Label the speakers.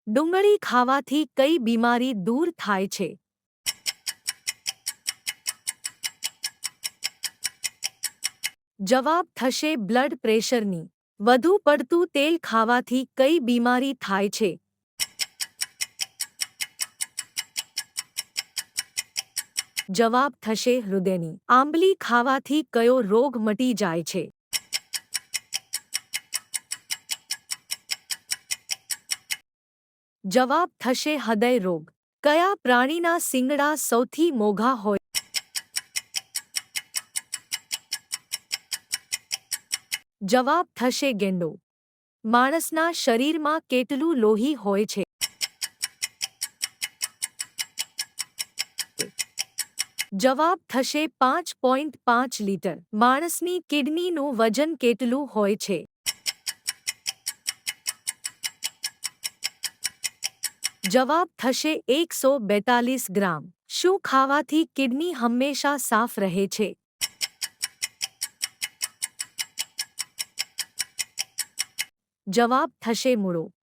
Speaker 1: ડુંગળી ખાવાથી કઈ બીમારી દૂર થાય છે? જવાબ થશે બ્લડ પ્રેશરની. વધુ પડતું તેલ ખાવાથી કઈ બીમારી થાય છે? જવાબ થશે હૃદયની. આંબલી ખાવાથી કયો રોગ મટી જાય છે? જવાબ થશે હૃદય રોગ. કયા પ્રાણીના શિંગડા સૌથી મોંઘા હોય? જવાબ થશે ગેંડો. માણસના શરીરમાં કેટલું લોહી હોય છે? જવાબ થશે 5.5 લીટર. માણસની કિડનીનું વજન કેટલું હોય છે? જવાબ થશે 142 ગ્રામ. શું ખાવાથી કિડની હંમેશા સાફ રહે છે? જવાબ થશે મૂળો.